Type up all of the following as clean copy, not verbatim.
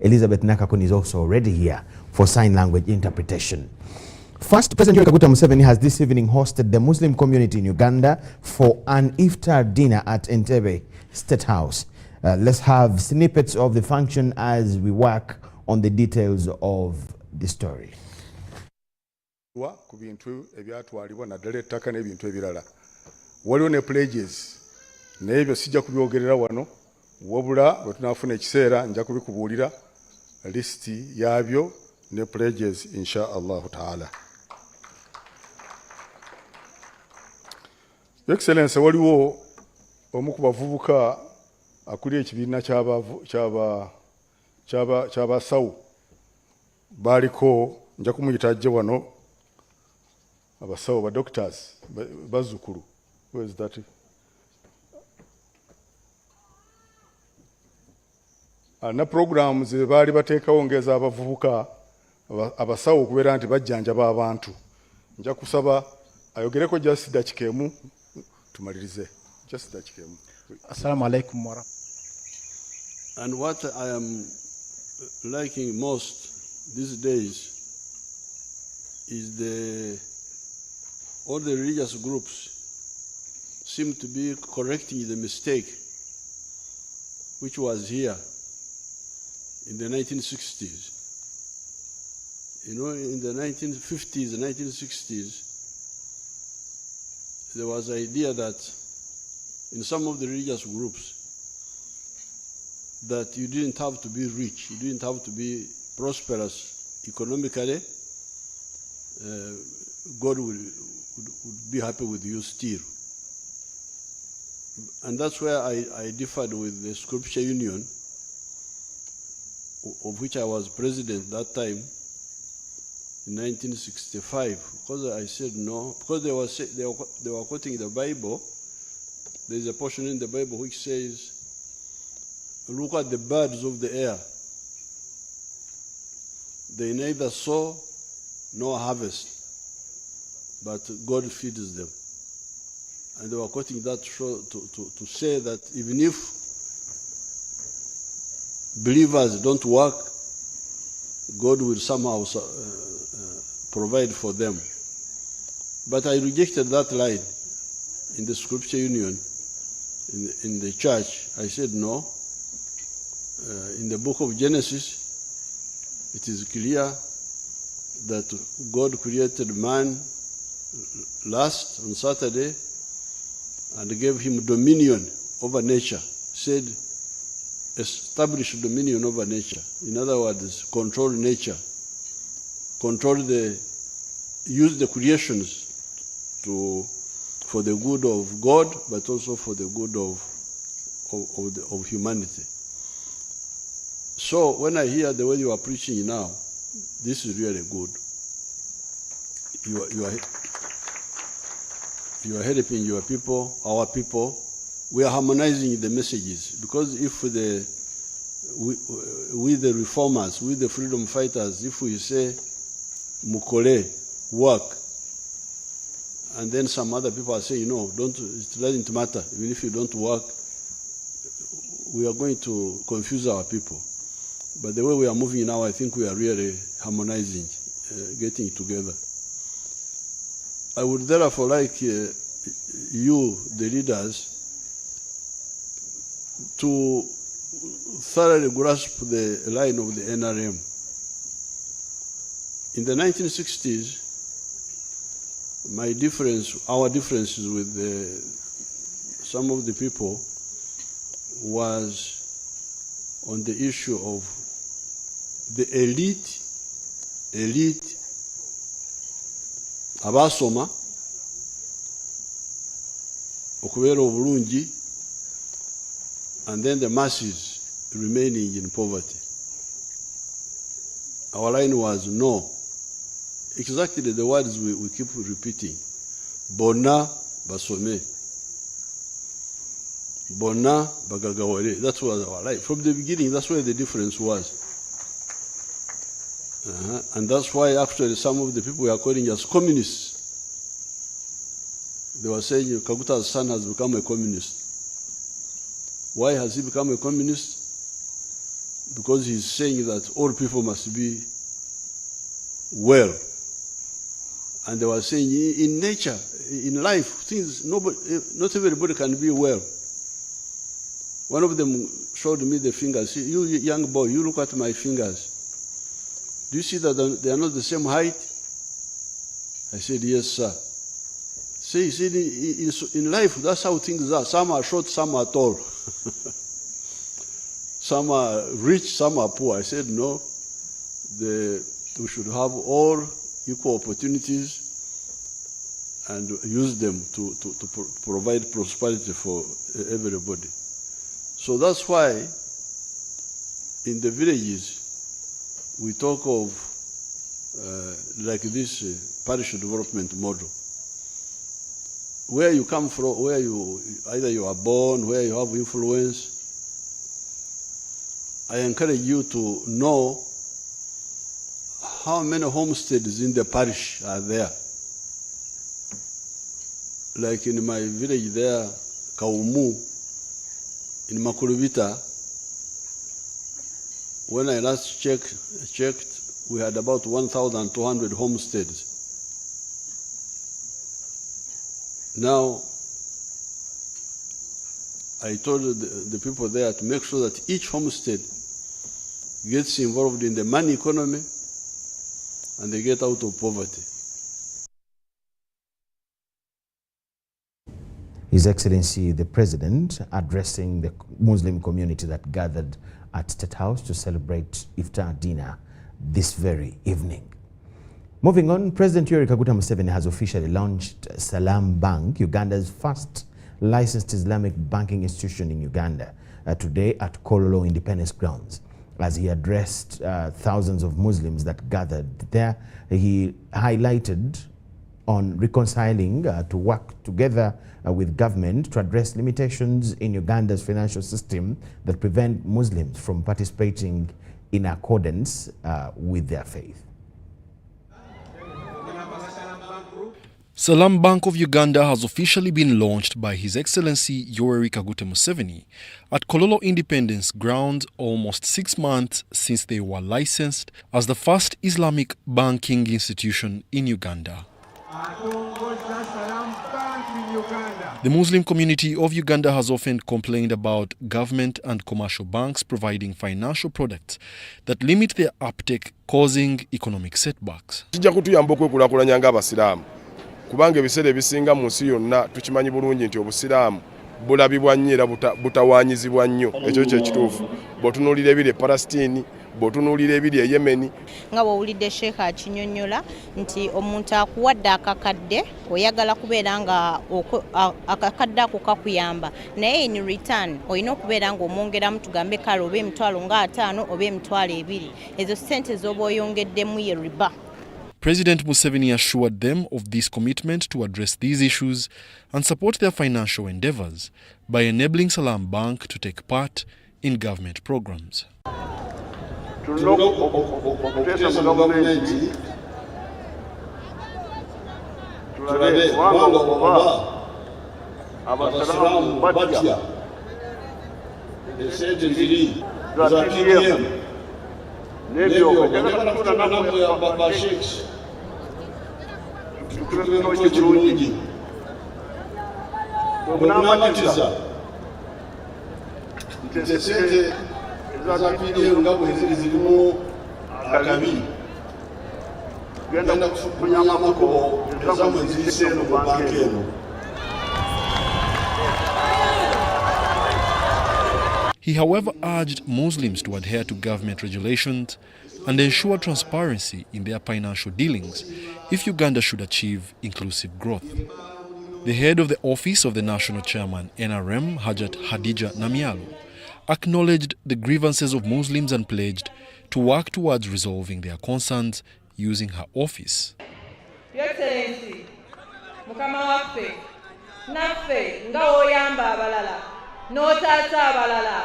Elizabeth Nakakun is also already here for sign language interpretation. First, President Yoweri Kaguta Museveni has this evening hosted the Muslim community in Uganda for an iftar dinner at Entebbe State House. Let's have snippets of the function as we work on the details of the story. Ku bintu ebyatwalibwa naddala ettaka n'ebintu ebirala waliwo ne pledges n'ebyo sijja kubyogerera wano wabula bwe tunaafuna ekiseera nja kubikubuulira listi yabyo ne pledges insha Allahu taala. Excellence, waliwo omu ku bavubuka akulira ekibiina ky'abasawo baaliko nja kumuyita ajje wano abasawo ba doctors bazzukulu. Where is that? Na programs ze baali bateekawo ngeza abavubuka abasawo okubeera nti bajjanjaba abantu. Nja kusaba ayogereko just dakikemu tumalirize. Just dakikemu. Assalamu alaikum wa rahmatullahi. And what I am liking most these days is all the religious groups seem to be correcting the mistake which was here in the 1960s. You know, in the 1950s and 1960s, there was the idea that in some of the religious groups that you didn't have to be rich, you didn't have to be prosperous economically. God would be happy with you still. And that's where I differed with the Scripture Union, of which I was president that time, in 1965, because I said no, because they were quoting the Bible. There's a portion in the Bible which says, look at the birds of the air. They neither sow nor harvest, but God feeds them. And they were quoting that to say that even if believers don't work, God will somehow provide for them. But I rejected that line in the Scripture Union, in the church. I said no. In the book of Genesis, it is clear that God created man last on Saturday and gave him dominion over nature. Said, establish dominion over nature. In other words, control nature. Use the creations for the good of God, but also for the good of humanity. So when I hear the way you are preaching now, this is really good. You are helping your people, our people. We are harmonizing the messages, because if we the reformers, with the freedom fighters, if we say mukole, work, and then some other people are saying no, it doesn't matter, even if you don't work, we are going to confuse our people. But the way we are moving now, I think we are really harmonizing, getting together. I would therefore like you, the leaders, to thoroughly grasp the line of the NRM. In the 1960s, our differences with some of the people was on the issue of the elite abasoma okubeera obulungi, and then the masses remaining in poverty. Our line was no. Exactly the words we keep repeating. Bona basome. Bona bagagawale. That was our line. From the beginning, that's where the difference was. And that's why actually some of the people were calling us communists. They were saying Kaguta's son has become a communist. Why has he become a communist? because he's saying that all people must be well. And they were saying in nature, in life, things, not everybody can be well. One of them showed me the fingers. You young boy, you look at my fingers. Do you see that they are not the same height? I said, yes, sir. See, in life, that's how things are. Some are short, some are tall. Some are rich, some are poor. I said, no. We should have all equal opportunities and use them to provide prosperity for everybody. So that's why in the villages we talk of like this parish development model. Where you come from, where either you are born, where you have influence, I encourage you to know how many homesteads in the parish are there. Like in my village there, Kaumu, in Makurubita, when I last checked, we had about 1,200 homesteads. Now, I told the people there to make sure that each homestead gets involved in the money economy and they get out of poverty. His Excellency the President addressing the Muslim community that gathered at State House to celebrate Iftar dinner this very evening. Moving on, President Yoweri Kaguta Museveni has officially launched Salam Bank, Uganda's first licensed Islamic banking institution in Uganda, today at Kololo Independence Grounds. As he addressed thousands of Muslims that gathered there, he highlighted on reconciling to work together with government to address limitations in Uganda's financial system that prevent Muslims from participating in accordance with their faith. Salam Bank of Uganda has officially been launched by His Excellency Yoweri Kaguta Museveni at Kololo Independence Grounds almost 6 months since they were licensed as the first Islamic banking institution in Uganda. The Muslim community of Uganda has often complained about government and commercial banks providing financial products that limit their uptake, causing economic setbacks. Kubanga ebiseera ebisinga mu nsi yonna tukimanyi bulungi nti obusiraamu bulabibwa nnyo era butawaanyizibwa nnyo. Ekyo kye kituufu. Bw'otunuulira ebiri e Palestine, bw'otunuulira ebiri e Yemen. Nga bw'owulidde Sheikh akinyonnyola nti omuntu akuwadde akakadde oyagala kubeera nga akakadde ako kakuyamba, naye in return olina okubeera nga omwongeramu tugambe kale oba emitwalo nga 5 oba emitwalo 2. Ezo ssente z'oba oyongeddemu ye riba. President Museveni assured them of this commitment to address these issues and support their financial endeavors by enabling Salam Bank to take part in government programs. He, however, urged Muslims to adhere to government regulations and ensure transparency in their financial dealings if Uganda should achieve inclusive growth. The head of the Office of the National Chairman, NRM, Hajat Hadija Namialo, acknowledged the grievances of Muslims and pledged to work towards resolving their concerns using her office. Your Excellency, Mukama waffe, naffe nga oyamba abalala, n'otaata abalala,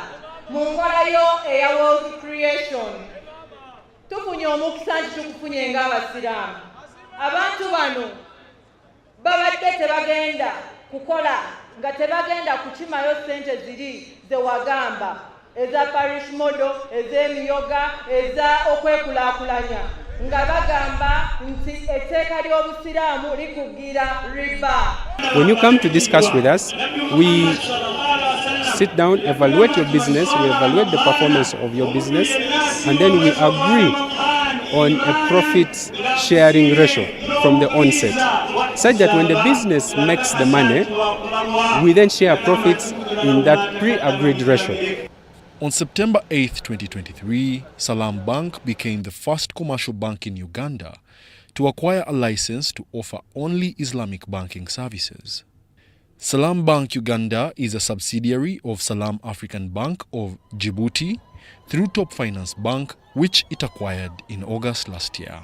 mu nkola yo eya world creation. Tufunye omukisa nti tukufunye ng'Abasiraamu. Abantu bano babadde tebagenda kukola nga tebagenda kukimayo ssente ziri ze wagamba. eza parish model, ez'emiyoga, eza okwekulaakulanya nga bagamba nti etteeka ly'obusiraamu likugira riba. When you come to discuss with us, we sit down, evaluate your business, we evaluate the performance of your business, and then we agree on a profit sharing ratio from the onset, such that when the business makes the money, we then share profits in that pre-agreed ratio. On September 8, 2023, Salam Bank became the first commercial bank in Uganda to acquire a license to offer only Islamic banking services. Salam Bank Uganda is a subsidiary of Salam African Bank of Djibouti through Top Finance Bank, which it acquired in August last year.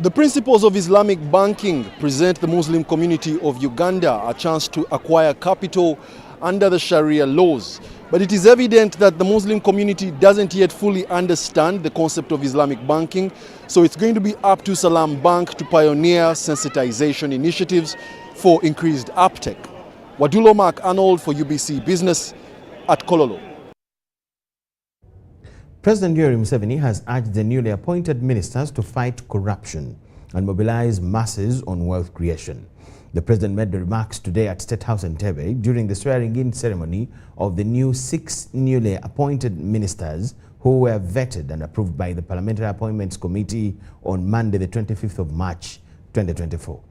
The principles of Islamic banking present the Muslim community of Uganda a chance to acquire capital under the Sharia laws. But it is evident that the Muslim community doesn't yet fully understand the concept of Islamic banking, so it's going to be up to Salam Bank to pioneer sensitization initiatives for increased uptake. Wadulo Mark Arnold for UBC Business at Kololo. President Yoweri Museveni has urged the newly appointed ministers to fight corruption and mobilize masses on wealth creation. The president made the remarks today at State House in Entebbe during the swearing-in ceremony of the 6 newly appointed ministers who were vetted and approved by the Parliamentary Appointments Committee on Monday, the 25th of March, 2024.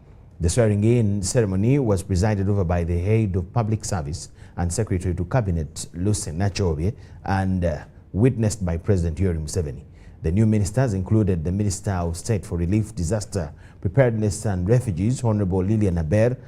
The swearing-in ceremony was presided over by the head of public service and secretary to cabinet, Lucy Nachobe, and witnessed by President Yoweri Museveni. The new ministers included the Minister of State for Relief, Disaster Preparedness and Refugees, Honorable Lilian Aber,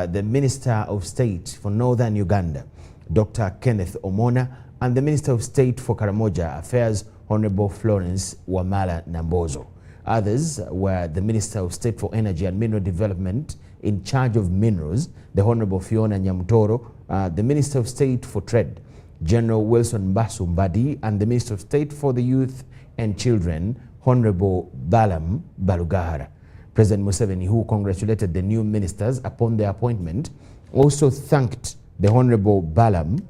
the Minister of State for Northern Uganda, Dr. Kenneth Omona, and the Minister of State for Karamoja Affairs, Honorable Florence Wamala Nambozo. Others were the Minister of State for Energy and Mineral Development in charge of minerals, the Honorable Fiona Nyamutoro, the Minister of State for Trade, General Wilson Basumbadi, and the Minister of State for the Youth and Children, Honorable Balam Balugahara. President Museveni, who congratulated the new ministers upon their appointment, also thanked the Honorable Balam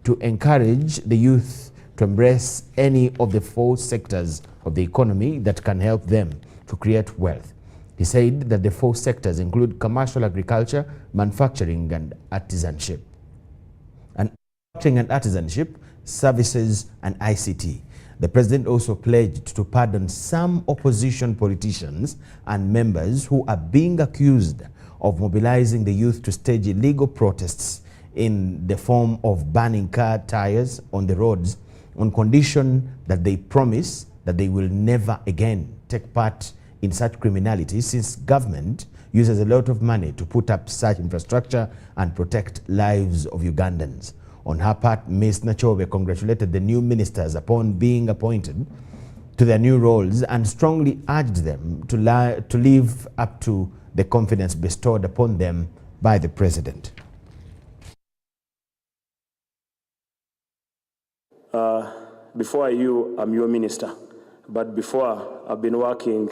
to encourage the youth to embrace any of the 4 sectors of the economy that can help them to create wealth. He said that the 4 sectors include commercial agriculture, manufacturing and artisanship, services and ICT. The president also pledged to pardon some opposition politicians and members who are being accused of mobilizing the youth to stage illegal protests in the form of burning car tires on the roads, on condition that they promise that they will never again take part in such criminality, since government uses a lot of money to put up such infrastructure and protect lives of Ugandans. On her part, Ms. Nachobe congratulated the new ministers upon being appointed to their new roles and strongly urged them to live up to the confidence bestowed upon them by the president. Before you, I'm your minister, but before I've been working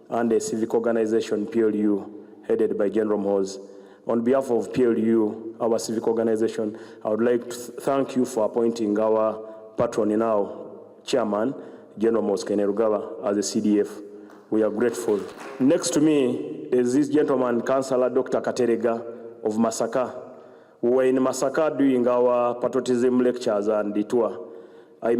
under a civic organization, PLU, headed by General Mhoz. On behalf of PLU, our civic organization, I would like to thank you for appointing our patron now, Chairman, General Mhoz Kainerugaba, as a CDF. We are grateful. Next to me is this gentleman, Councillor Dr. Katerega of Masaka. We were in Masaka doing our patriotism lectures and the tour. I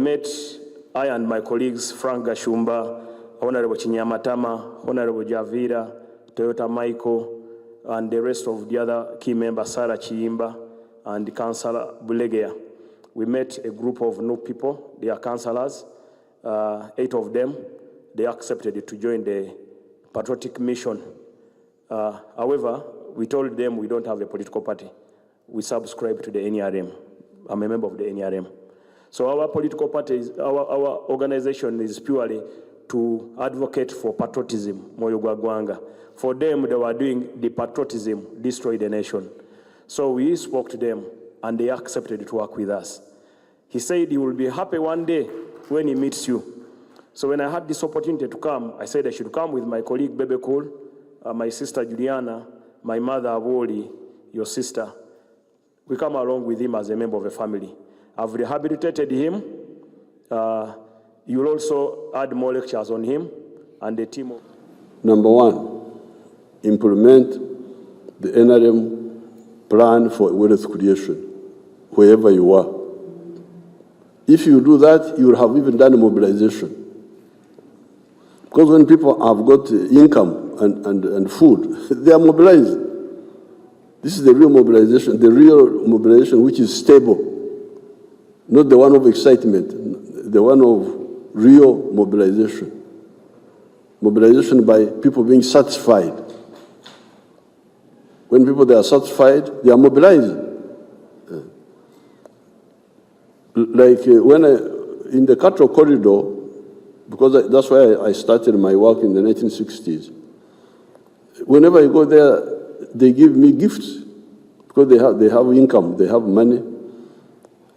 and my colleagues, Frank Gashumba, Honorable Chinyamatama, Honorable Javira, Toyota Michael, and the rest of the other key members, Sarah Chiimba and Councillor Bulegea. We met a group of new people, they are councillors, 8 of them. They accepted to join the patriotic mission. However, we told them we don't have a political party. We subscribe to the NRM. I'm a member of the NRM. So our political party, our organization is purely to advocate for patriotism, Moyogwa Gwanga. For them, they were doing the patriotism, destroy the nation. So we spoke to them, and they accepted to work with us. He said he will be happy one day when he meets you. So when I had this opportunity to come, I said I should come with my colleague Bebe Kool, my sister Juliana, my mother Avoli, your sister. We come along with him as a member of a family. I've rehabilitated him. You will also add more lectures on him and the team of... Number one, implement the NRM plan for wealth creation, wherever you are. If you do that, you will have even done mobilization. Because when people have got income and food, they are mobilized. This is the real mobilization which is stable, not the one of excitement, the one of real mobilization. Mobilization by people being satisfied. When people they are satisfied, they are mobilized. Like when in the cattle corridor, because that's where I started my work in the 1960s. Whenever I go there, they give me gifts because they have income, they have money.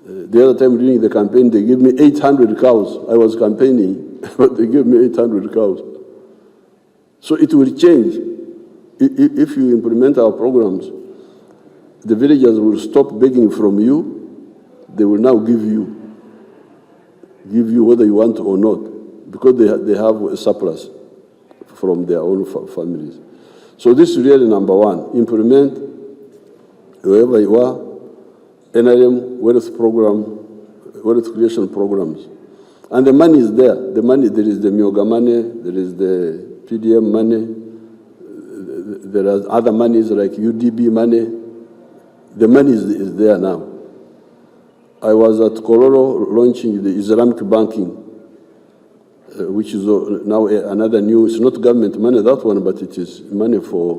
The other time during the campaign, they gave me 800 cows. I was campaigning, but they gave me 800 cows. So it will change. If you implement our programs, the villagers will stop begging from you. They will now give you whether you want or not, because they have a surplus from their own families. So this is really number one. Implement, wherever you are, NRM wealth creation programs. And the money is there. The money, there is the Myoga money, there is the PDM money, there are other monies like UDB money. The money is there now. I was at Kororo launching the Islamic banking, which is now another new, it's not government money, that one, but it is money for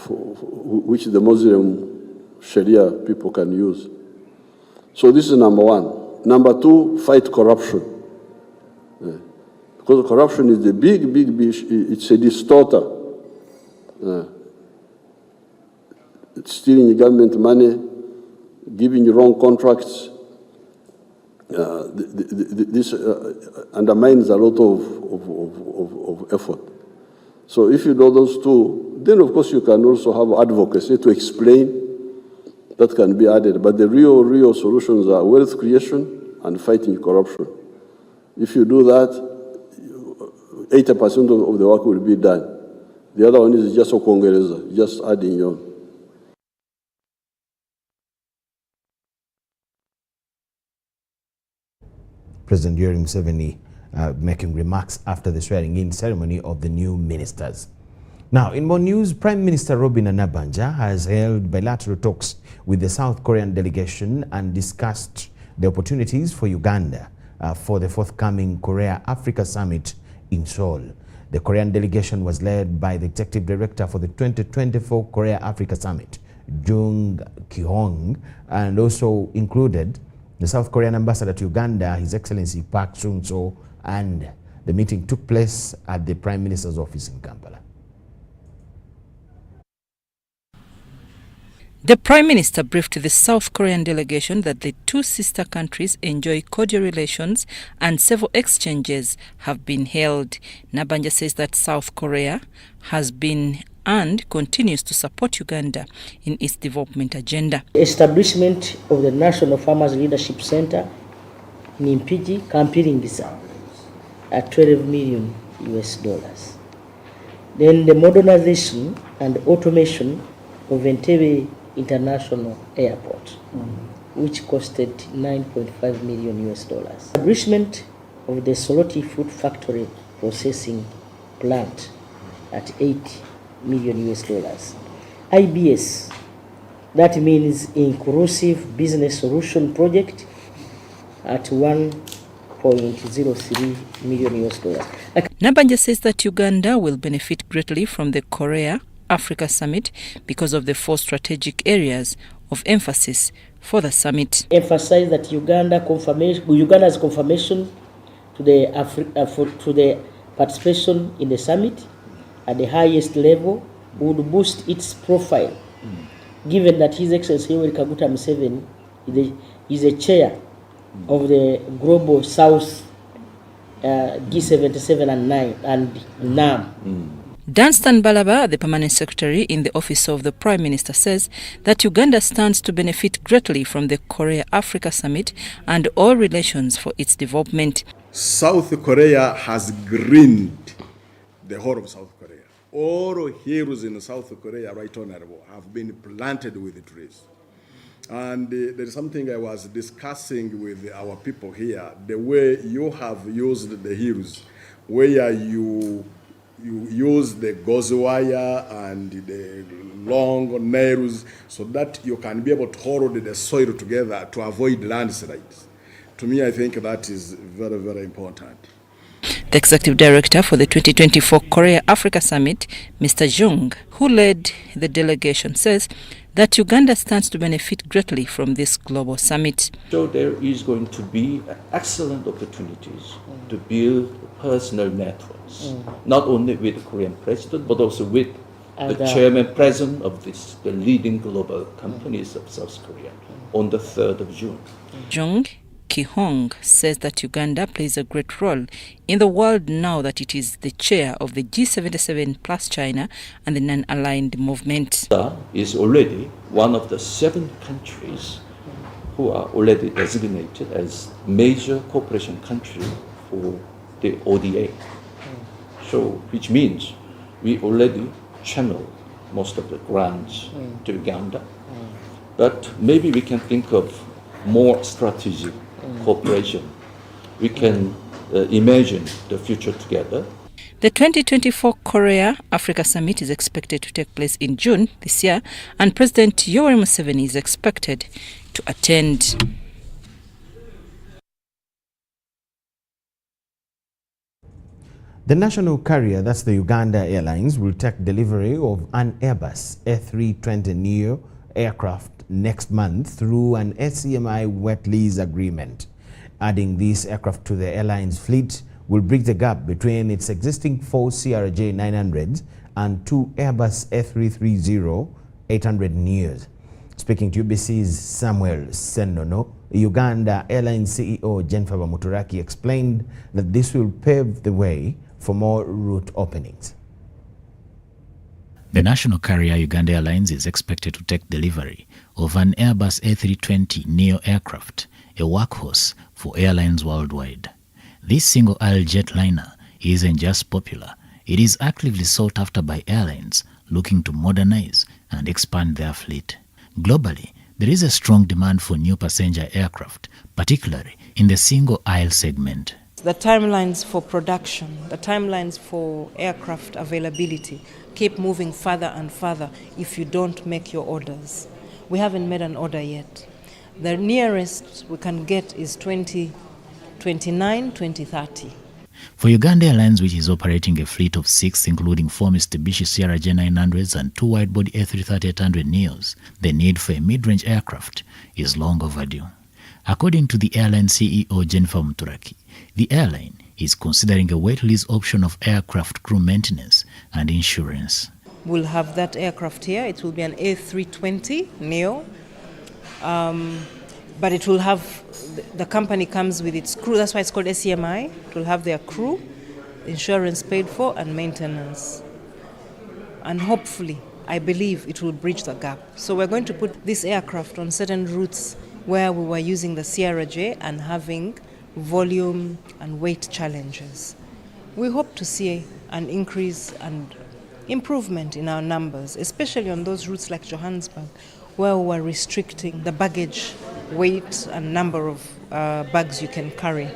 which the Muslim Sharia people can use. So this is number one. Number two, fight corruption. Because corruption is the big it's a distorter. It's stealing government money, giving wrong contracts. This undermines a lot of effort. So if you do those two, then of course you can also have advocacy to explain. That can be added. But the real solutions are wealth creation and fighting corruption. If you do that, 80% of the work will be done. The other one is just a Congereza, just adding on. President Yoweri Museveni making remarks after the swearing-in ceremony of the new ministers. Now, in more news, Prime Minister Robin Anabanja has held bilateral talks with the South Korean delegation and discussed the opportunities for Uganda for the forthcoming Korea-Africa Summit in Seoul. The Korean delegation was led by the Executive Director for the 2024 Korea-Africa Summit, Jung Ki-hong, and also included the South Korean Ambassador to Uganda, His Excellency Park Chung-so, and the meeting took place at the Prime Minister's office in Kampala. The Prime Minister briefed the South Korean delegation that the two sister countries enjoy cordial relations and several exchanges have been held. Nabanja says that South Korea has been and continues to support Uganda in its development agenda. Establishment of the National Farmers Leadership Center in Mpigi, Kampiringisa, at $12 million US. Then the modernization and automation of Entebbe International Airport, which costed $9.5 million US. Establishment of the Soloti Food Factory Processing Plant at $8 million US. IBS, that means Inclusive Business Solution Project, at $1.03 million US. Nabanja says that Uganda will benefit greatly from the Korea-Africa Summit because of the four strategic areas of emphasis for the summit. Emphasize that Uganda's confirmation to the participation in the summit at the highest level would boost its profile, given that His Excellency Yoweri Kaguta Museveni is a chair of the Global South G77 and NAM. Danstan Balaba, the permanent secretary in the office of the Prime Minister, says that Uganda stands to benefit greatly from the Korea-Africa Summit and all relations for its development. South Korea has greened the whole of South Korea. All hills in South Korea, right honorable, have been planted with trees. And there is something I was discussing with our people here, the way you have used the hills, where you use the gauze wire and the long nails so that you can be able to hold the soil together to avoid landslides. To me, I think that is very, very important. The executive director for the 2024 Korea-Africa Summit, Mr. Jung, who led the delegation, says that Uganda stands to benefit greatly from this global summit. So there is going to be excellent opportunities to build personal networks, not only with the Korean president, but also with the chairman president of the leading global companies of South Korea on the 3rd of June. Jung Ki-hong says that Uganda plays a great role in the world now that it is the chair of the G77 plus China and the non-aligned movement. Uganda is already one of the 7 countries who are already designated as major cooperation country for the ODA. So, which means we already channel most of the grants to Uganda. But maybe we can think of more strategic cooperation. We can imagine the future together. The 2024 Korea-Africa Summit is expected to take place in June this year, and President Yoweri Museveni is expected to attend. The national carrier, that's the Uganda Airlines, will take delivery of an Airbus A320neo aircraft next month through an SCMI wet lease agreement. Adding this aircraft to the airline's fleet will bridge the gap between its existing 4 CRJ 900s and 2 Airbus A330-800 neos. Speaking to UBC's Samuel Senono, Uganda Airlines CEO Jennifer Muturaki explained that this will pave the way for more route openings. The national carrier Uganda Airlines is expected to take delivery of an Airbus A320neo aircraft, a workhorse for airlines worldwide. This single-aisle jetliner isn't just popular, it is actively sought after by airlines looking to modernize and expand their fleet. Globally, there is a strong demand for new passenger aircraft, particularly in the single-aisle segment. The timelines for production, the timelines for aircraft availability keep moving further and further if you don't make your orders. We haven't made an order yet. The nearest we can get is 2029, 2030. For Uganda Airlines, which is operating a fleet of 6, including 4 Mitsubishi CRJ 900s and 2 wide-body A330-800 neos, the need for a mid-range aircraft is long overdue. According to the airline CEO Jennifer Muturaki, the airline is considering a wet lease option of aircraft crew maintenance and insurance. We'll have that aircraft here. It will be an A320 neo, but it will have, the company comes with its crew. That's why it's called SCMI. It will have their crew, insurance paid for, and maintenance. And hopefully, I believe it will bridge the gap. So we're going to put this aircraft on certain routes where we were using the CRJ and having volume and weight challenges. We hope to see an increase and improvement in our numbers, especially on those routes like Johannesburg, where we were restricting the baggage weight and number of bags you can carry.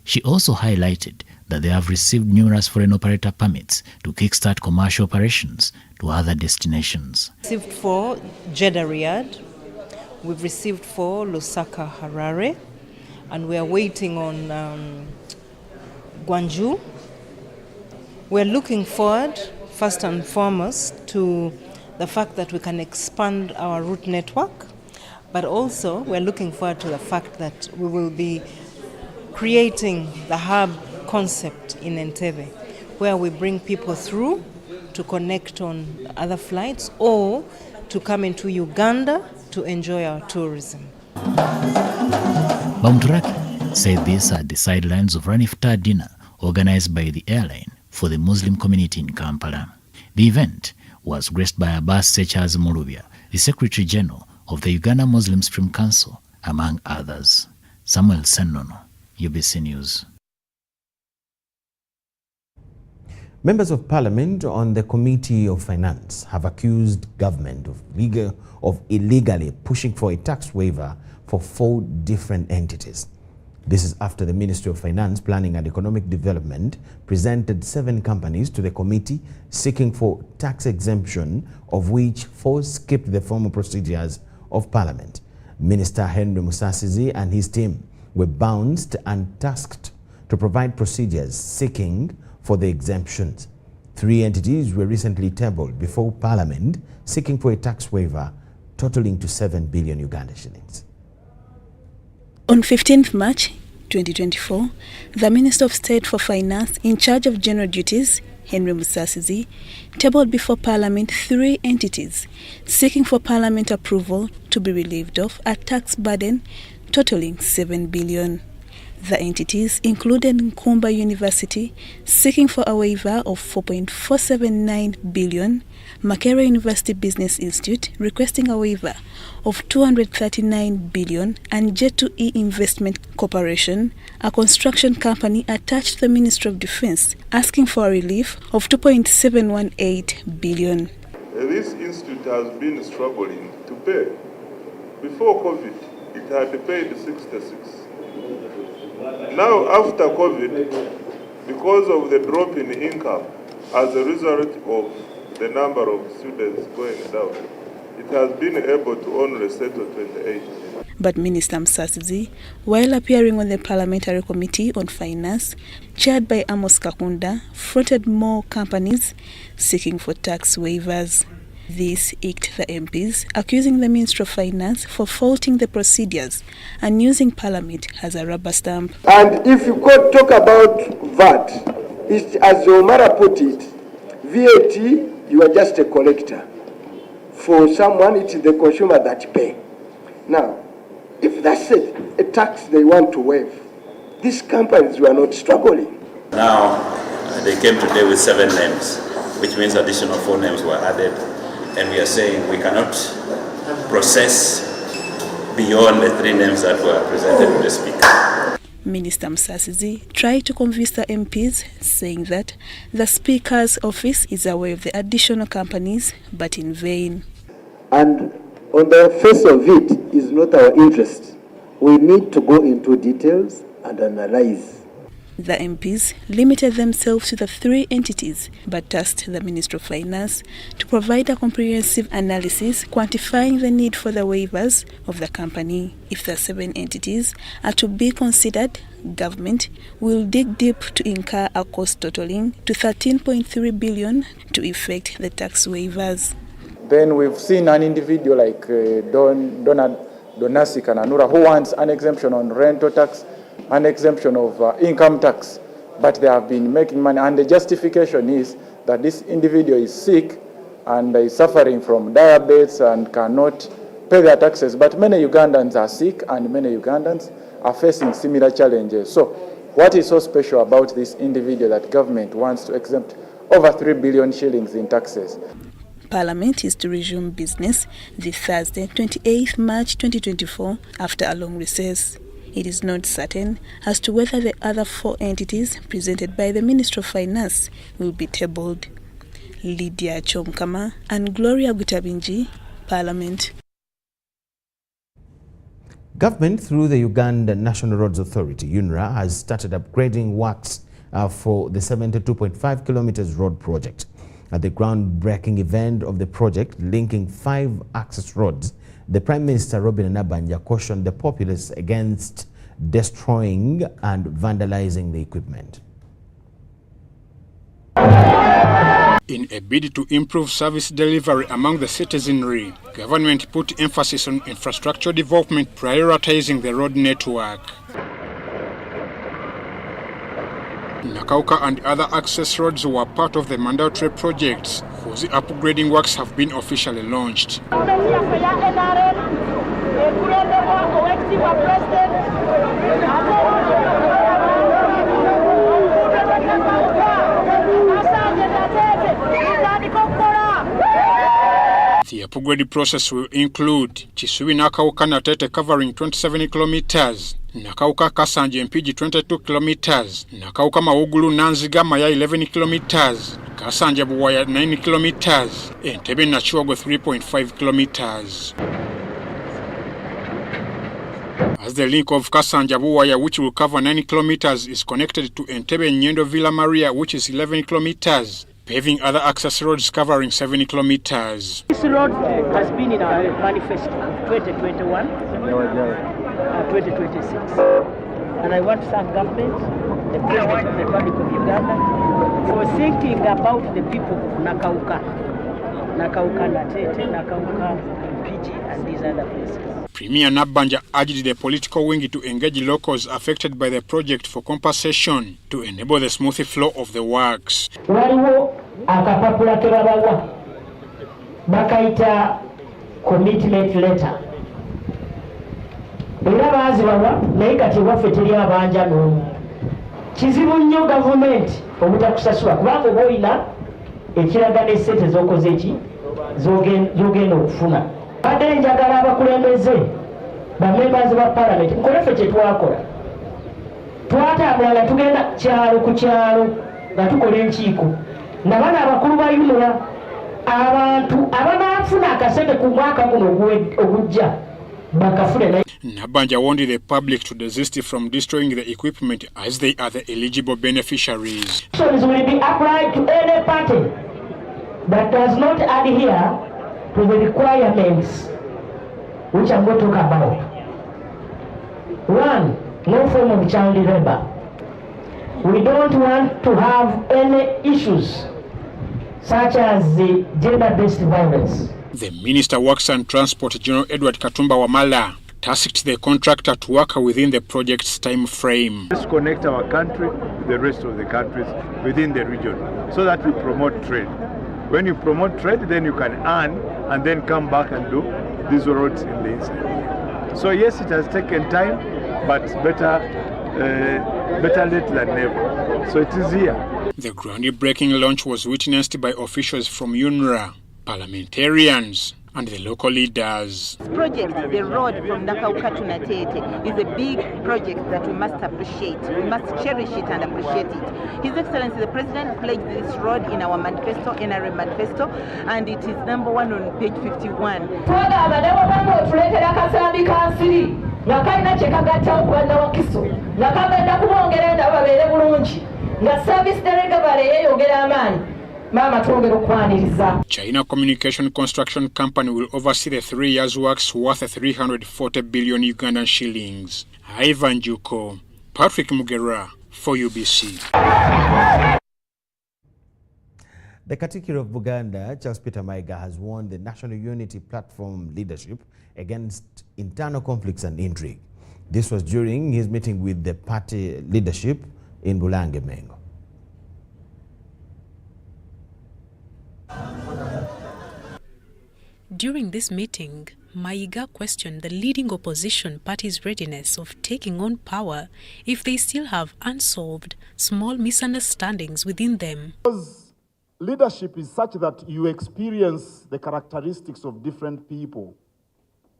She also highlighted that they have received numerous foreign operator permits to kickstart commercial operations to other destinations. Received for Jeddah Riyadh, we've received for Lusaka Harare, and we are waiting on Gwangju. We're looking forward, first and foremost, to the fact that we can expand our route network, but also we're looking forward to the fact that we will be creating the hub concept in Entebbe, where we bring people through to connect on other flights or to come into Uganda to enjoy our tourism. Bamturaki said these are the sidelines of an iftar dinner organized by the airline for the Muslim community in Kampala. The event was graced by Abbas Sechaz Mulubya, the Secretary General of the Uganda Muslim Supreme Council, among others. Samuel Senono, UBC News. Members of Parliament on the Committee of Finance have accused government of illegally pushing for a tax waiver for 4 different entities. This is after the Ministry of Finance, Planning and Economic Development presented 7 companies to the committee seeking for tax exemption, of which 4 skipped the formal procedures of Parliament. Minister Henry Musasizi and his team were bounced and tasked to provide procedures seeking for the exemptions. 3 entities were recently tabled before Parliament seeking for a tax waiver totaling to 7 billion Uganda shillings. On 15th March 2024, the Minister of State for Finance in charge of general duties, Henry Musasizi, tabled before Parliament 3 entities seeking for Parliament approval to be relieved of a tax burden totaling 7 billion. The entities included Nkumba University seeking for a waiver of 4.479 billion, Micheal University Business Institute requesting a waiver of 239 billion, and J2E Investment Corporation, a construction company attached to the Ministry of Defense, asking for a relief of 2.718 billion. This institute has been struggling to pay. Before COVID, it had paid 66. Now, after COVID, because of the drop in income as a result of the number of students going down, it has been able to only settle 28. But Minister Musasizi, while appearing on the Parliamentary Committee on Finance, chaired by Amos Kakunda, fronted more companies seeking for tax waivers. This icked the MPs, accusing the Minister of Finance for faulting the procedures and using Parliament as a rubber stamp. And if you could talk about VAT, as Omara put it, VAT, you are just a collector. For someone, it is the consumer that pay. Now, if that's a tax they want to waive, these companies were not struggling. Now, they came today with 7 names, which means additional 4 names were added. And we are saying we cannot process beyond the 3 names that were presented to the Speaker. Minister Musasizi tried to convince the MPs, saying that the Speaker's office is aware of the additional companies, but in vain. And on the face of it is not our interest. We need to go into details and analyze. The MPs limited themselves to the 3 entities, but tasked the Minister of Finance to provide a comprehensive analysis quantifying the need for the waivers of the company. If the 7 entities are to be considered, government will dig deep to incur a cost totaling to 13.3 billion to effect the tax waivers. Then we've seen an individual like Donasi Kananura who wants an exemption on rental tax, an exemption of income tax, but they have been making money, and the justification is that this individual is sick and is suffering from diabetes and cannot pay their taxes. But many Ugandans are sick and many Ugandans are facing similar challenges. So what is so special about this individual that government wants to exempt over 3 billion shillings in taxes? Parliament is to resume business this Thursday, 28th March 2024, after a long recess. It is not certain as to whether the other 4 entities presented by the Minister of Finance will be tabled. Lydia Chomkama and Gloria Gutabinji, Parliament. Government, through the Uganda National Roads Authority, UNRA, has started upgrading works for the 72.5 kilometers road project. At the groundbreaking event of the project, linking 5 access roads, the Prime Minister Robin Nabanja cautioned the populace against destroying and vandalizing the equipment. In a bid to improve service delivery among the citizenry, government put emphasis on infrastructure development, prioritizing the road network. Nakauka and other access roads were part of the mandatory projects, whose upgrading works have been officially launched. upgrade process will include Chisubi Nakauka Natete covering 27 kilometers, Nakauka Kasanje Mpiji 22 kilometers, Nakauka Maugulu Nanziga Maya 11 kilometers, Kasanje Buwaya 9 kilometers, and Entebbe Nachuago 3.5 kilometers. As the link of Kasanja Buwaya, which will cover 9 kilometers, is connected to Entebbe Nyendo Villa Maria, which is 11 kilometers, paving other access roads covering 7 kilometers. This road has been in our manifesto 2021, 2026. And I want to thank government, the President of the Republic of Uganda, for thinking about the people of Nakauka, Natete, Nakauka, Mpiji, and these other places. Premier Nabanja urged the political wing to engage locals affected by the project for compensation to enable the smooth flow of the works. Waliwo akapapula ke babawa bakaita commitment letter. Era bazibawa naye kati waffe teri abanja n'omu. Kizibu nnyo gavumenti obutakusasula kubanga oba olina ekiraga n'essente z'okoze eki z'ogenda okufuna. Badde njagala abakulembeze bamembers ba parliament nkole ffe kye twakola twatambula nga tugenda kyalo ku kyalo nga tukola enkiiko na bana abakulu ba yumula abantu abanaafuna akasente ku mwaka guno ogujja bakafune. Nabanja wanted the public to desist from destroying the equipment as they are the eligible beneficiaries. Sanctions will be applied to any party that does not adhere to the requirements which I'm going to talk about. 1, no form of child labor. We don't want to have any issues such as the gender-based violence. The Minister Works and Transport, General Edward Katumba Wamala, tasked the contractor to work within the project's time frame. Let's connect our country with the rest of the countries within the region so that we promote trade. When you promote trade, then you can earn and then come back and do these roads in the inside. So yes, it has taken time, but better late than never. So it is here. The groundbreaking launch was witnessed by officials from UNRWA, parliamentarians, and the local leaders. This project, the road from Nakauka to Natete, is a big project that we must appreciate. We must cherish it and appreciate it. His Excellency the President pledged this road in our manifesto, NRM manifesto, and it is number 1 on page 51. China Communication Construction Company will oversee the 3 years' works worth 340 billion Ugandan shillings. Ivan Juko, Patrick Mugera for UBC. The Katikiro of Buganda, Charles Peter Maiga, has won the National Unity Platform leadership against internal conflicts and intrigue. This was during his meeting with the party leadership in Bulange Mengo. During this meeting, Maiga questioned the leading opposition party's readiness of taking on power if they still have unsolved small misunderstandings within them. Because leadership is such that you experience the characteristics of different people.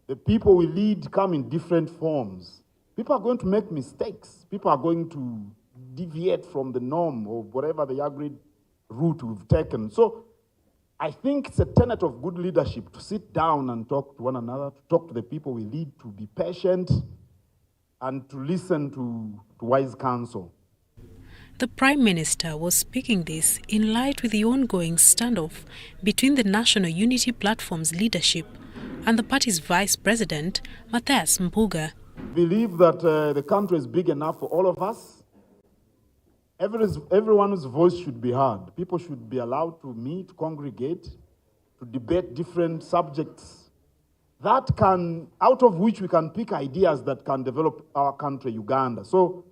The people we lead come in different forms. People are going to make mistakes. People are going to deviate from the norm or whatever the agreed route we've taken. So I think it's a tenet of good leadership to sit down and talk to one another, to talk to the people we lead, to be patient, and to listen to wise counsel. The Prime Minister was speaking this in light with the ongoing standoff between the National Unity Platform's leadership and the party's Vice President, Mathias Mpuga. I believe that the country is big enough for all of us. Everyone's voice should be heard. People should be allowed to meet, congregate, to debate different subjects that can, out of which we can pick ideas that can develop our country, Uganda. So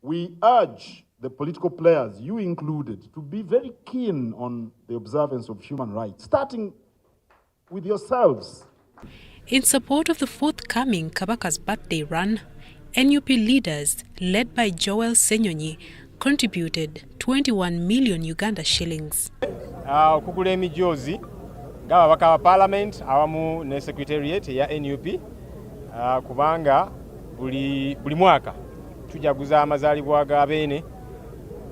we urge the political players, you included, to be very keen on the observance of human rights, starting with yourselves. In support of the forthcoming Kabaka's birthday run, NUP leaders, led by Joel Senyonyi, contributed 21 million Uganda shillings. Okugula emijoozi ng'ababaka ba parliament awamu ne secretariat ya NUP kubanga buli mwaka tujaguza amazaalibwa ga Beene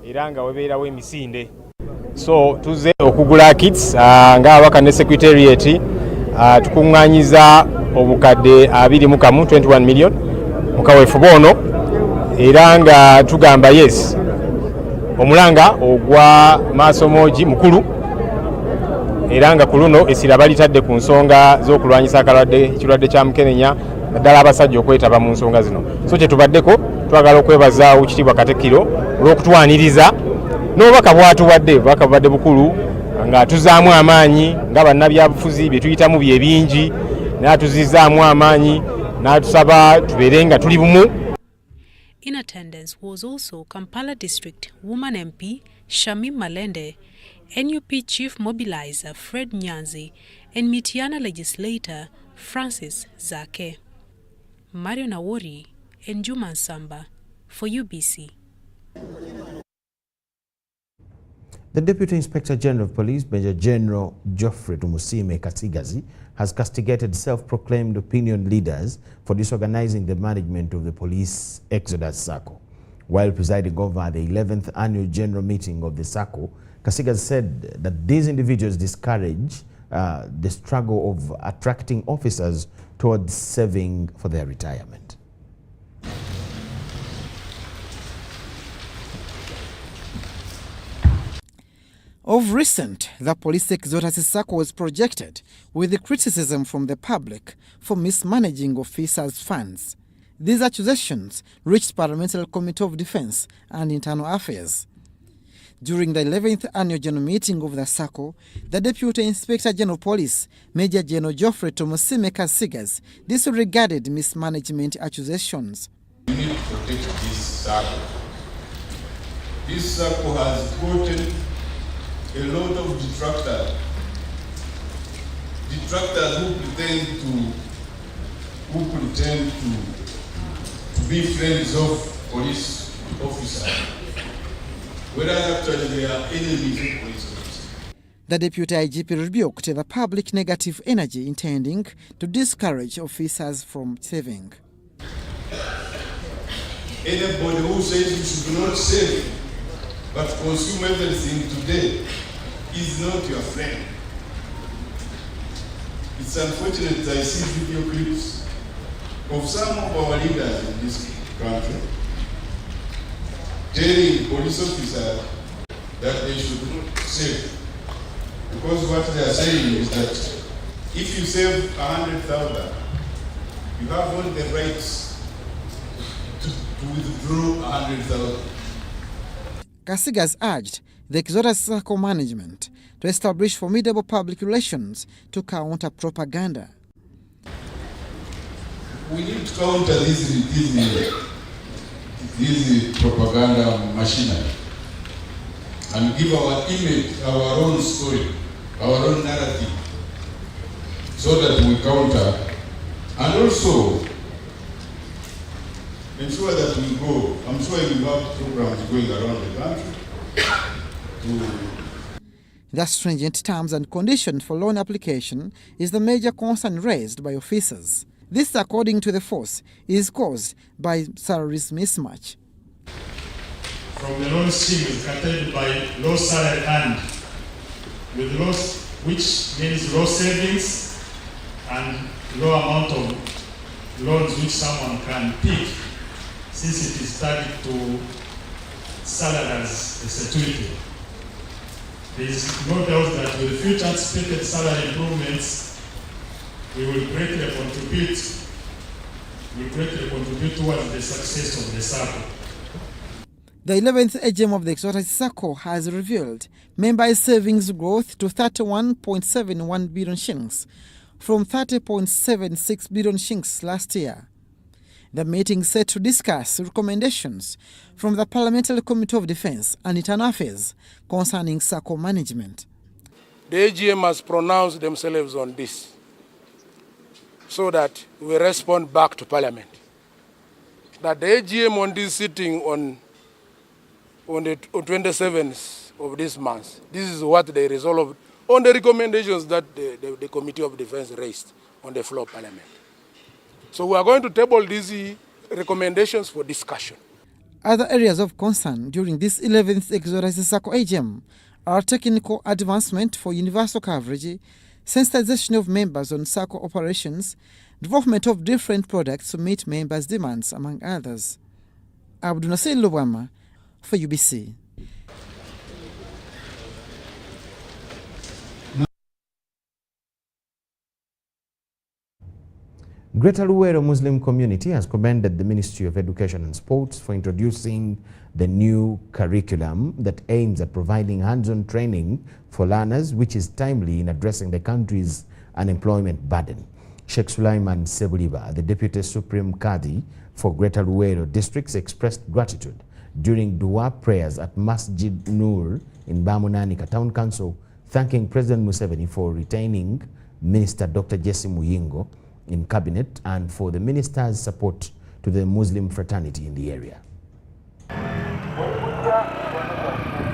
era nga webeerawo emisinde. So tuze okugula kits ng'ababaka ne secretariat tukuŋŋaanyiza obukadde 21 million mu kaweefube ono era nga tugamba yes omulanga ogwa Maasomogi mukulu era nga ku luno essira balitadde ku nsonga z'okulwanyisa ekirwadde kya mukenenya naddala abasajja okwetaba mu nsonga zino. So kye tubaddeko twagala okwebaza Oweekitiibwa Katikkiro olw'okutwaniriza n'obubaka bwatubadde bukulu nga tuzaamu amaanyi nga bannabyabufuzi bye tuyitamu bye bingi n'atuzizaamu amaanyi n'atusaba tubeere nga tuli bumu. In attendance was also Kampala District Woman MP Shamim Malende, NUP Chief Mobilizer Fred Nyanzi, and Mityana Legislator Francis Zake. Mario Nawori and Juma Nsamba for UBC. The Deputy Inspector General of Police, Major General Geoffrey Tumusime Kasigazi, has castigated self-proclaimed opinion leaders for disorganizing the management of the police Exodus Sacco. While presiding over the 11th annual general meeting of the Sacco, Kasigazi said that these individuals discourage the struggle of attracting officers towards saving for their retirement. Of recent, the police Exodus Sacco was projected with the criticism from the public for mismanaging officers' funds. These accusations reached Parliamentary Committee of Defence and Internal Affairs. During the 11th annual general meeting of the Sacco, the Deputy Inspector General of Police, Major General Geoffrey Tumusime Kasigazi, disregarded mismanagement accusations. We need to protect this Sacco. This Sacco has gotten a lot of detractors who pretend to be friends of police officers, whereas actually they are enemies of police officers. The Deputy IGP rebuked the public negative energy intending to discourage officers from saving. Anybody who says you should not save but consume everything today is not your friend. It's unfortunate I see video clips of some of our leaders in this country telling police officers that they should not save. Because what they are saying is that if you save 100,000, you have all the rights to withdraw 100,000. Kasigazi urged the Exodus Sacco management to establish formidable public relations to counter propaganda. We need to counter this propaganda machinery and give our image, our own story, our own narrative, so that we counter and also ensure that we go. I'm sure we have programs going around the country The stringent terms and conditions for loan application is the major concern raised by officers. This, according to the force, is caused by salaries mismatch. From the loan scheme is curtailed by low salary earned, with loss, which means low savings and low amount of loans which someone can pick, since it is started to salary as a security. There is no doubt that with future anticipated salary improvements, we will greatly contribute towards the success of the Sacco. The 11th AGM of the Exodus Sacco has revealed member savings growth to 31.71 billion shillings from 30.76 billion shillings last year. The meeting is set to discuss recommendations from the Parliamentary Committee of Defence and Internal Affairs concerning Sacco management. The AGM has pronounced themselves on this so that we respond back to Parliament. That the AGM on this sitting on the 27th of this month, this is what they resolved on the recommendations that the Committee of Defense raised on the floor of Parliament. So we are going to table these recommendations for discussion. Other areas of concern during this 11th Exodus Sacco AGM are technical advancement for universal coverage, sensitization of members on Sacco operations, development of different products to meet members' demands, among others. Abdunasir Lukomwa for UBC. Greater Luwero Muslim community has commended the Ministry of Education and Sports for introducing the new curriculum that aims at providing hands-on training for learners, which is timely in addressing the country's unemployment burden. Sheikh Sulaiman Sebuliba, the Deputy Supreme Qadi for Greater Luwero districts, expressed gratitude during dua prayers at Masjid Nur in Bamunanika Town Council, thanking President Museveni for retaining Minister Dr. Jesse Muyingo in cabinet and for the minister's support to the Muslim fraternity in the area.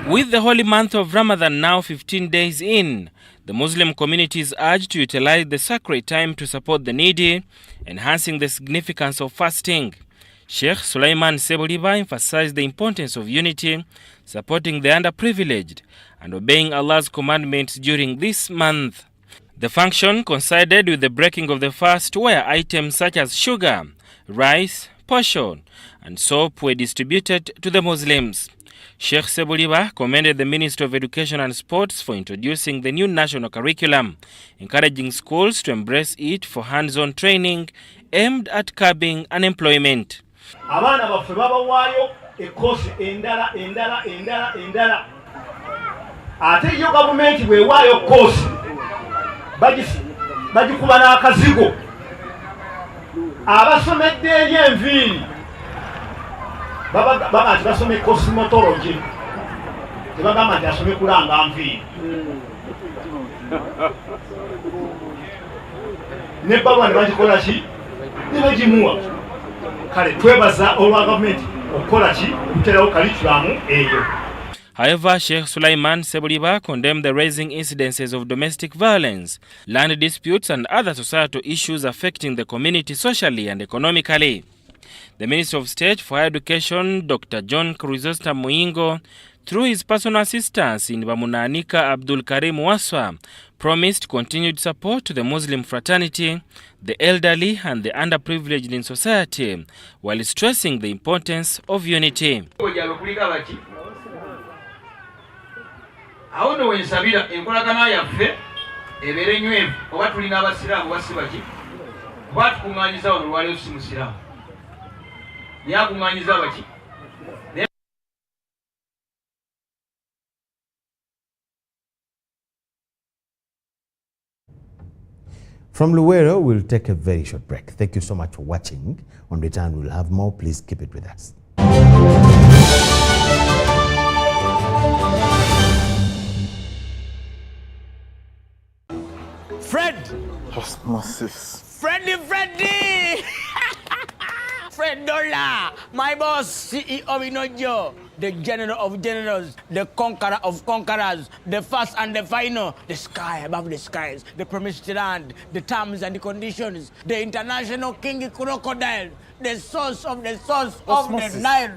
With the holy month of Ramadan now 15 days in, the Muslim community is urged to utilize the sacred time to support the needy, enhancing the significance of fasting. Sheikh Sulaiman Sebuliba emphasized the importance of unity, supporting the underprivileged, and obeying Allah's commandments during this month. The function coincided with the breaking of the fast, where items such as sugar, rice, portion, and soap were distributed to the Muslims. Sheikh Sebuliba commended the Ministry of Education and Sports for introducing the new national curriculum, encouraging schools to embrace it for hands-on training aimed at curbing unemployment. Abana baffe babawaayo ekkosi endala ate yo gavumenti bwewaayo kkosi bagikuba n'akazigo abasomedde eri enviiri baba nti basome cosmetology tebagamba nti asome kulanga nviiri nebbaluwa ne bagikola ki ne bagimuwa kale twebaza olwa gavumenti okukola ki okuterawo kalikulamu eyo. However, Sheikh Sulaiman Sebuliba condemned the rising incidences of domestic violence, land disputes and other societal issues affecting the community socially and economically. The Minister of State for Education, Dr. John Chrysostom Muyingo, through his personal assistance in Bamunanika Abdul Karim Waswa, promised continued support to the Muslim fraternity, the elderly and the underprivileged in society, while stressing the importance of unity. Awo no wensabira enkolagana yaffe ebeere nywevu oba tulina abasiraamu basibaki batukuŋŋaanyiza wano lwaleero si musiraamu yakuŋŋaanyiza abaki. From Luwero, we'll take a very short break. Thank you so much for watching. On return, we'll have more. Please keep it with us. Fred! Osmosis. Freddy! Fred Dollar, my boss, CEO Inojo, the general of generals, the conqueror of conquerors, the first and the final, the sky above the skies, the promised land, the terms and the conditions, the international king crocodile, the source of the Nile.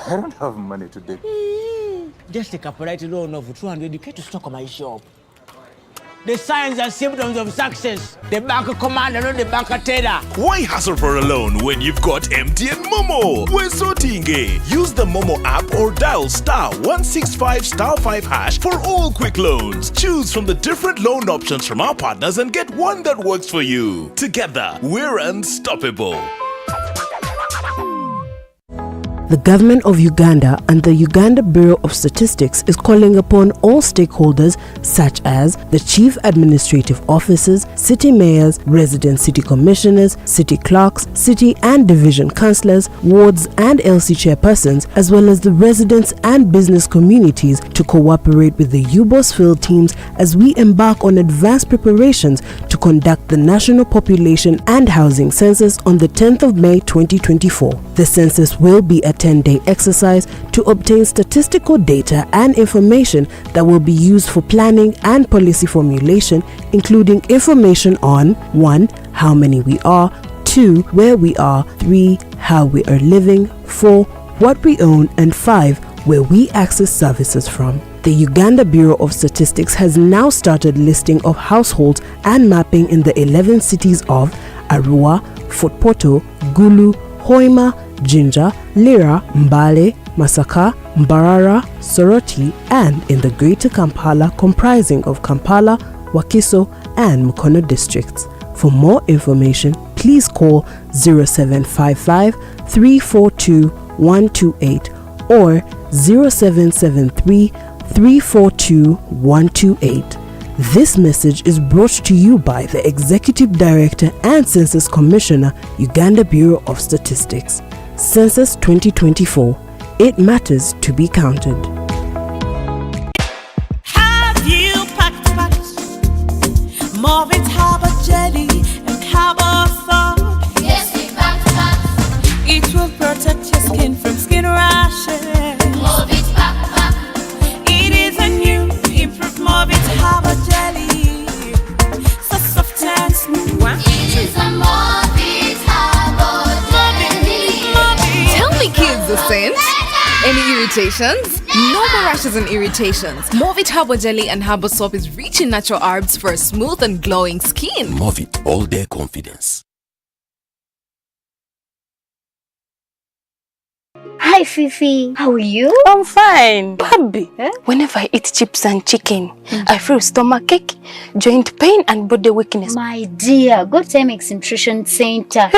I don't have money today. Just take a polite loan of 200k to stock my shop. The signs and symptoms of success. The bank commander, not the bank teller. Why hassle for a loan when you've got MTN Momo? We're sorting it. Use the Momo app or dial *165*5# for all quick loans. Choose from the different loan options from our partners and get one that works for you. Together, we're unstoppable. The government of Uganda and the Uganda Bureau of Statistics is calling upon all stakeholders such as the chief administrative officers, city mayors, resident city commissioners, city clerks, city and division councillors, wards and LC chairpersons, as well as the residents and business communities to cooperate with the UBOS field teams as we embark on advanced preparations to conduct the National Population and Housing Census on the 10th of May 2024. The census will be a 10-day exercise to obtain statistical data and information that will be used for planning and policy formulation, including information on 1. How many we are, 2. Where we are, 3. How we are living, 4. What we own, and 5. Where we access services from. The Uganda Bureau of Statistics has now started listing of households and mapping in the 11 cities of Arua, Fort Portal, Gulu, Hoima, Jinja, Lira, Mbale, Masaka, Mbarara, Soroti, and in the Greater Kampala comprising of Kampala, Wakiso, and Mukono districts. For more information, please call 0755 342 128 or 0773 342 128. This message is brought to you by the Executive Director and Census Commissioner, Uganda Bureau of Statistics. Census 2024. It matters to be counted. Have you packed more of it Harbour jelly and Harbour foam? Yes, we packed. It will protect your skin from skin rashes. More of it pack. It is a new improved more of it Harbour jelly. So soft and smooth. It is a more of it Harbour jelly. Tell me, kids, the scent. Any irritations? No more rashes and irritations. Movit Harbour Jelly and Harbour Soap is rich in natural herbs for a smooth and glowing skin. Movit All Day Confidence. Hi Fifi, how are you? I'm fine. Baby, whenever I eat chips and chicken, I feel stomachache, joint pain and body weakness. My dear, go to Timex Nutrition Center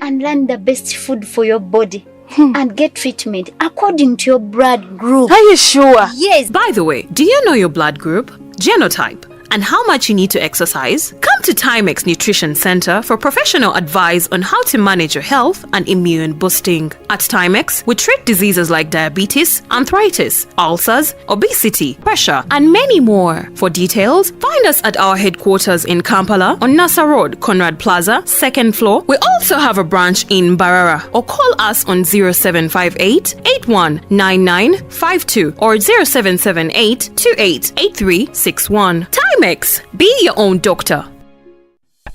and learn the best food for your body. And get treatment according to your blood group. Are you sure? Yes. By the way, do you know your blood group, genotype, and how much you need to exercise? Come to Timex Nutrition Center for professional advice on how to manage your health and immune boosting. At Timex, we treat diseases like diabetes, arthritis, ulcers, obesity, pressure, and many more. For details, find us at our headquarters in Kampala on Nasa Road, Conrad Plaza, 2nd floor. We also have a branch in Mbarara, or call us on 0758 819952 or 0778 288361. Timex, be your own doctor.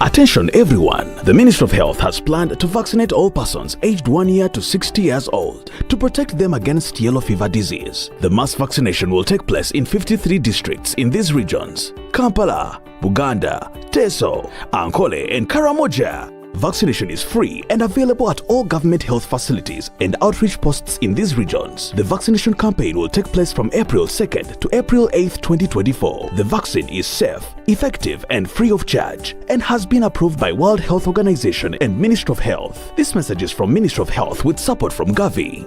Attention everyone, the Ministry of Health has planned to vaccinate all persons aged 1 year to 60 years old to protect them against yellow fever disease. The mass vaccination will take place in 53 districts in these regions: Kampala, Buganda, Teso, Ankole and Karamoja. Vaccination is free and available at all government health facilities and outreach posts in these regions. The vaccination campaign will take place from April 2nd to April 8th, 2024. The vaccine is safe, effective and free of charge and has been approved by World Health Organization and Ministry of Health. This message is from Ministry of Health with support from Gavi.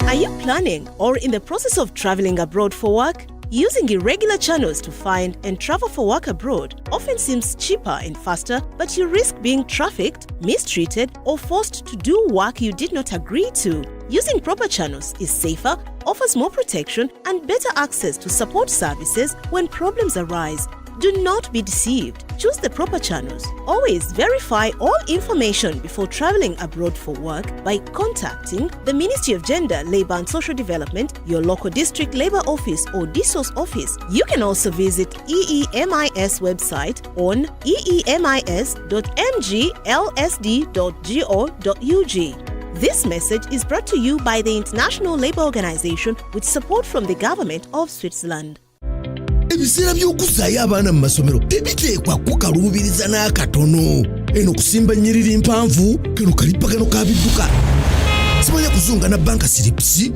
Are you planning or in the process of traveling abroad for work? Using irregular channels to find and travel for work abroad often seems cheaper and faster, but you risk being trafficked, mistreated, or forced to do work you did not agree to. Using proper channels is safer, offers more protection, and better access to support services when problems arise. Do not be deceived. Choose the proper channels. Always verify all information before traveling abroad for work by contacting the Ministry of Gender, Labour and Social Development, your local district labour office or DSOS office. You can also visit EEMIS website on eemis.mglsd.go.ug. This message is brought to you by the International Labour Organization with support from the Government of Switzerland. Ebiseera by'okuzaayo abaana mu masomero tebiteekwa kukaluubiriza n'akatono. Eno kusimba nnyiriri mpanvu kano kalipagano ka bidduka. Simanya kuzunga na banka siripsi.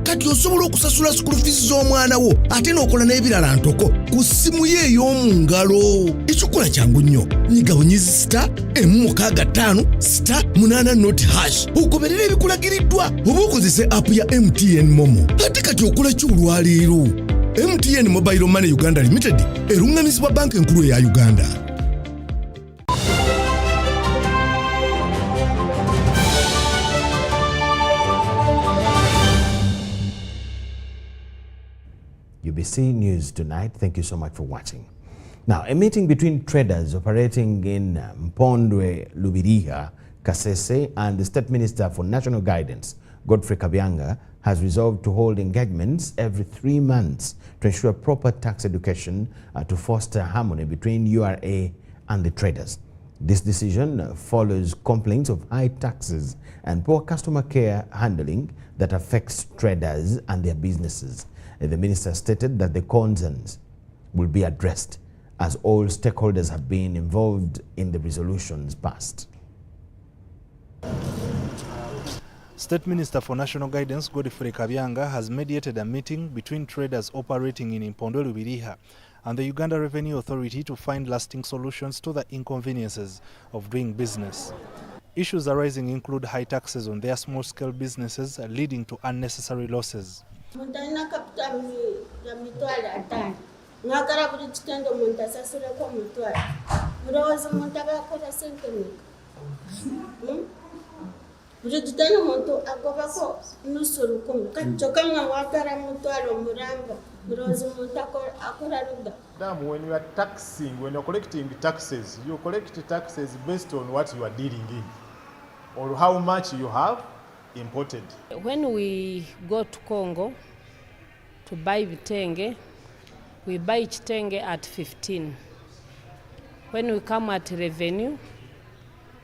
Kati osobola okusasula school fees z'omwana wo ate n'okola n'ebirala ntoko ku ssimu ye ey'omu ngalo. Ekikola kyangu nnyo. Nyiga bunyizi *165*8 ogoberera ebikulagiriddwa oba okozese app ya MTN Momo. Ate kati okola ki olwaleero? MTN Mobile Money Uganda Limited erungamizibwa banka enkulu ya Uganda. UBC News Tonight. Thank you so much for watching. Now, a meeting between traders operating in Mpondwe, Lubiriha, Kasese, and the State Minister for National Guidance, Godfrey Kabyanga, has resolved to hold engagements every 3 months to ensure proper tax education to foster harmony between URA and the traders. This decision follows complaints of high taxes and poor customer care handling that affects traders and their businesses. The minister stated that the concerns will be addressed as all stakeholders have been involved in the resolutions passed. State Minister for National Guidance Godfrey Kabyanga has mediated a meeting between traders operating in Impondwe Lubiriha and the Uganda Revenue Authority to find lasting solutions to the inconveniences of doing business. Issues arising include high taxes on their small-scale businesses, leading to unnecessary losses. When you are taxing, when you're collecting taxes, you collect taxes based on what you are dealing in or how much you have imported. When we go to Congo to buy vitenge, we buy kitenge at 15. When we come at revenue,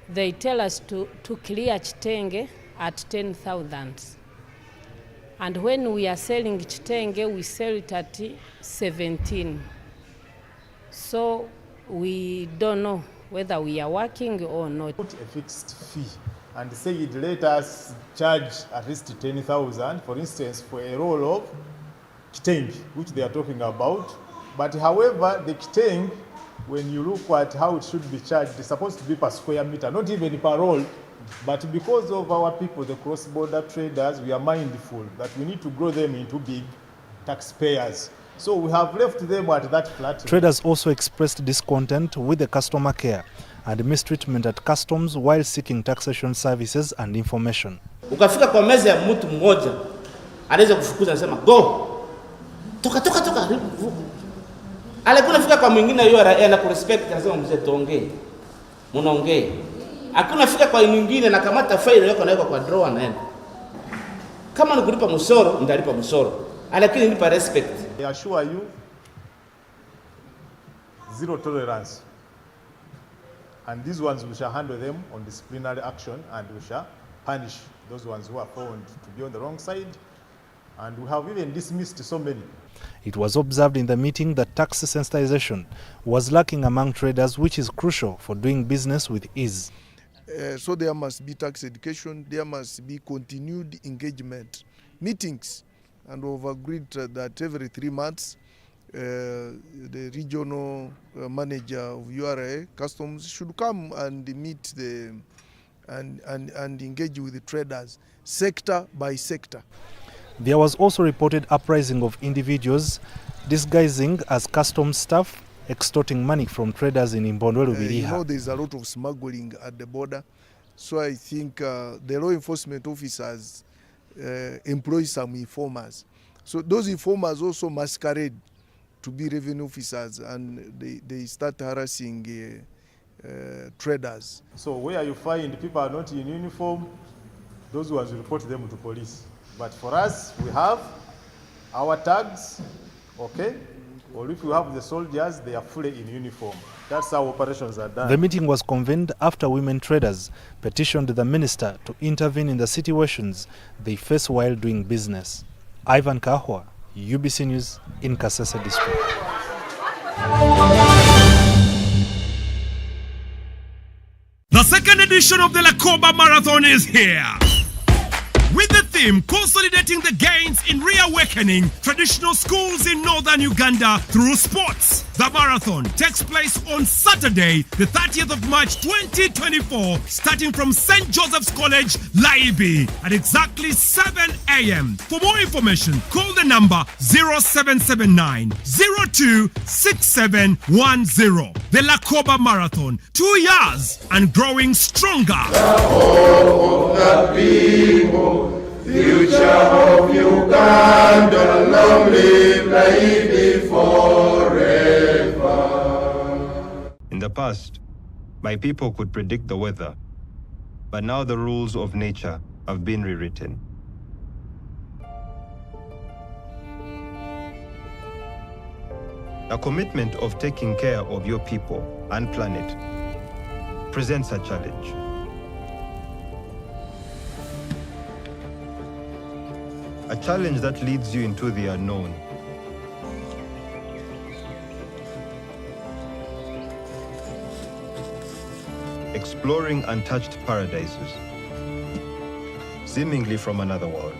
they tell us to clear kitenge at 10,000. And when we are selling kitenge, we sell it at 17. So we don't know whether we are working or not. Put a fixed fee and say let us charge at least 10,000, for instance, for a roll of kitenge, which they are talking about. But however, the kitenge, when you look at how it should be charged, it's supposed to be per square meter, not even per roll. But because of our people, the cross-border traders, we are mindful that we need to grow them into big taxpayers. So we have left them at that flat rate. Traders also expressed discontent with the customer care and mistreatment at customs while seeking taxation services and information. Ukafika kwa meza ya mtu mmoja, anaweza kufukuza anasema go. Toka. Alikuwa fika kwa mwingine yeye anakurespect anasema mzee tuongee. Munaongee. Hakuna fika kwa mwingine na kamata faili yako naweka kwa drawer naenda. Kama nikulipa msoro, ndalipa msoro. Lakini nipa respect. I assure you, zero tolerance. And these ones we shall handle them on disciplinary action and we shall punish those ones who are found to be on the wrong side. And we have even dismissed so many. It was observed in the meeting that tax sensitization was lacking among traders, which is crucial for doing business with ease. So there must be tax education, there must be continued engagement, meetings, and we've agreed that every 3 months the regional manager of URA Customs should come and meet and engage with the traders, sector by sector. There was also reported uprising of individuals disguising as customs staff, extorting money from traders in Impondwe Lubiriha. You know, there's a lot of smuggling at the border, so I think the law enforcement officers employ some informers. So those informers also masquerade to be revenue officers and they start harassing traders. So where you find people are not in uniform, those ones report them to police. But for us, we have our tags, okay? Or if we have the soldiers, they are fully in uniform. That's how operations are done. The meeting was convened after women traders petitioned the minister to intervene in the situations they face while doing business. Ivan Kahwa, UBC News in Kasese District. The second edition of the Lukomwa Marathon is here. With the theme consolidating the gains in reawakening traditional schools in northern Uganda through sports. The marathon takes place on Saturday, the 30th of March 2024, starting from St. Joseph's College, Laibi, at exactly 7 a.m. For more information, call the number 0779 026710. The Lukomwa Marathon, 2 years and growing stronger. Future of Uganda, long live Laibi forever. In the past, my people could predict the weather, But now the rules of nature have been rewritten. A commitment of taking care of your people and planet presents a challenge. A challenge that leads you into the unknown. Exploring untouched paradises, seemingly from another world.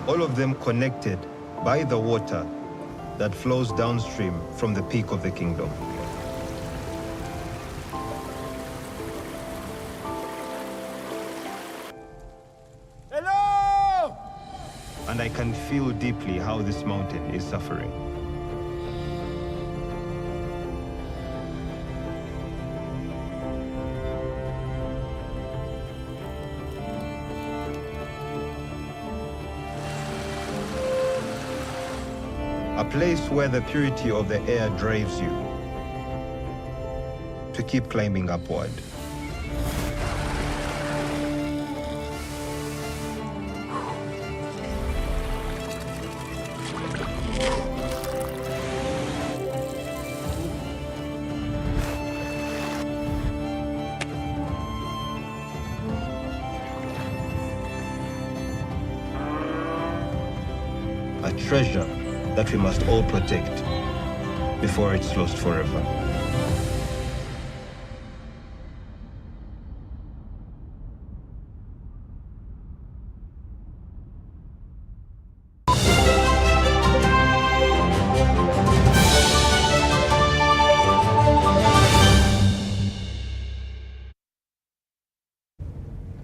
All of them connected by the water that flows downstream from the peak of the kingdom. Hello! And I can feel deeply how this mountain is suffering. A place where the purity of the air drives you to keep climbing upward. A treasure that we must all protect before it's lost forever.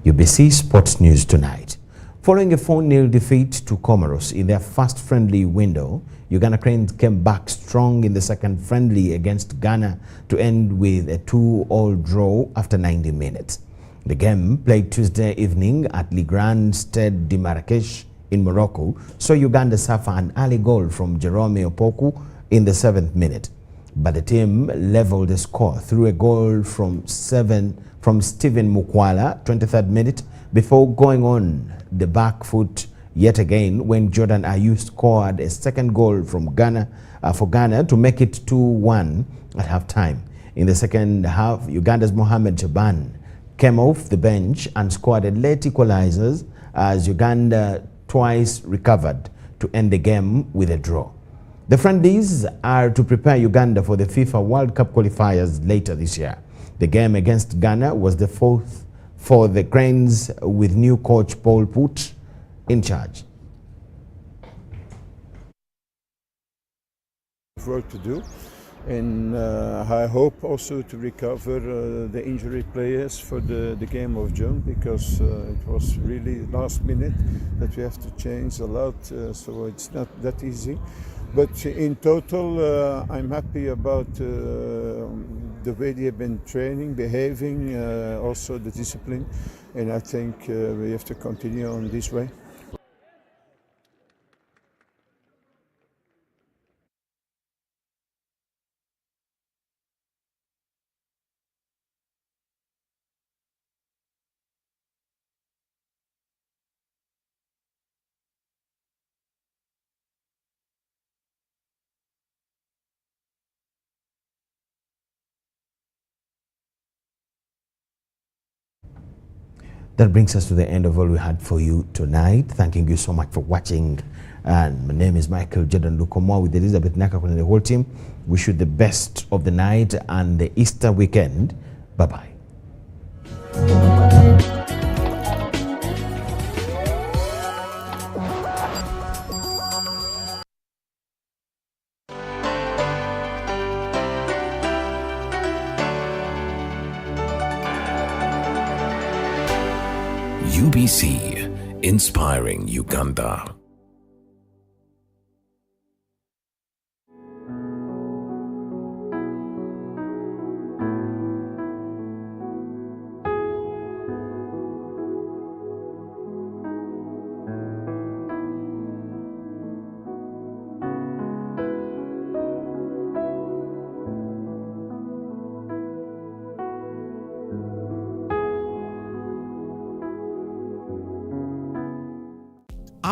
UBC Sports News tonight. Following a 4-0 defeat to Comoros in their first friendly window, Uganda Cranes came back strong in the second friendly against Ghana to end with a 2-all draw after 90 minutes. The game, played Tuesday evening at Le Grand Stade de Marrakech in Morocco, saw Uganda suffer an early goal from Jerome Opoku in the 7th minute. But the team leveled the score through a goal from Stephen Mukwala, 23rd minute, before going on the back foot yet again when Jordan Ayew scored a second goal from Ghana for Ghana to make it 2-1 at halftime. In the second half, Uganda's Mohamed Shaban came off the bench and scored a late equalizer as Uganda twice recovered to end the game with a draw. The friendlies are to prepare Uganda for the FIFA World Cup qualifiers later this year. The game against Ghana was the fourth for the Cranes, with new coach Paul Put in charge. Work to do, and I hope also to recover the injured players for the game of June, because it was really last minute that we have to change a lot, so it's not that easy. But in total, I'm happy about the way they have been training, behaving, also the discipline, and I think we have to continue on this way. That brings us to the end of all we had for you tonight. Thanking you so much for watching. And my name is Micheal Jordan Lukomwa with Elizabeth Nakakuna and the whole team. Wish you the best of the night and the Easter weekend. Bye-bye. UBC, inspiring Uganda.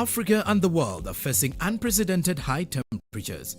Africa and the world are facing unprecedented high temperatures.